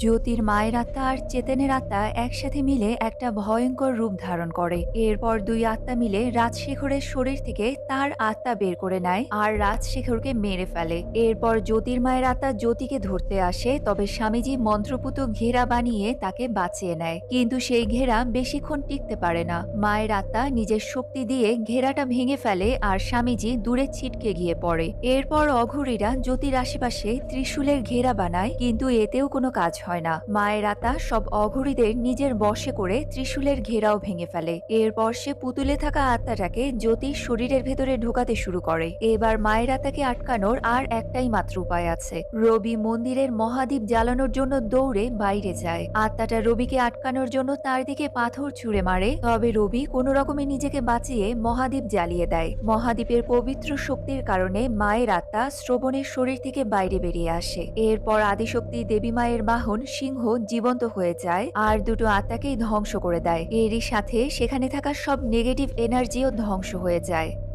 জ্যোতির মায়ের আত্মা আর চেতনের আত্মা একসাথে মিলে একটা ভয়ঙ্কর রূপ ধারণ করে। এরপর দুই আত্মা মিলে রাজশেখরের শরীর থেকে তার আত্মা বের করে নেয় আর রাজশেখরকে মেরে ফেলে। এরপর জ্যোতির মায়ের আত্মা জ্যোতিকে ধরতে আসে, তবে স্বামীজি মন্ত্রপুত ঘেরা বানিয়ে তাকে বাঁচিয়ে নেয়, কিন্তু সেই ঘেরা বেশিক্ষণ টিকতে পারে না। মায়ের আত্মা নিজের শক্তি দিয়ে ঘেরাটা ভেঙে ফেলে আর স্বামীজি দূরে ছিটকে গিয়ে পড়ে। এরপর অঘরীরা জ্যোতির আশেপাশে ত্রিশূলের ঘেরা বানায়, কিন্তু এতেও কোনো কাজ হয় না। মায়ের আত্মা সব অঘরীদের নিজের বশে করে ত্রিশূলের ঘেরাও ভেঙে ফেলে। এরপর সে পুতুলে থাকা আত্মাটাকে জ্যোতির শরীরের ভেতরে ঢোকাতে শুরু করে। এবার মায়ের আত্মাকে আটকানোর আর একটাই মাত্র উপায় আছে। রবি মন্দিরের মহাদীপ জ্বালানোর জন্য দৌড়ে বাইরে যায়। আত্মাটা রবিকে আটকানোর জন্য তার দিকে পাথর ছুঁড়ে মারে, তবে রবি কোনো রকমে নিজেকে বাঁচিয়ে মহাদীপ জ্বালিয়ে দেয়। মহাদীপের পবিত্র শক্তির কারণে মায়ের আত্মা শ্রবণের শরীর থেকে বাইরে বেরিয়ে আসে। এরপর আদিশক্তি দেবী মায়ের বাহন সিংহ জীবন্ত হয়ে যায় আর দুটো আত্মাকেই ধ্বংস করে দেয়। এরই সাথে সেখানে থাকা সব নেগেটিভ এনার্জিও ধ্বংস হয়ে যায়।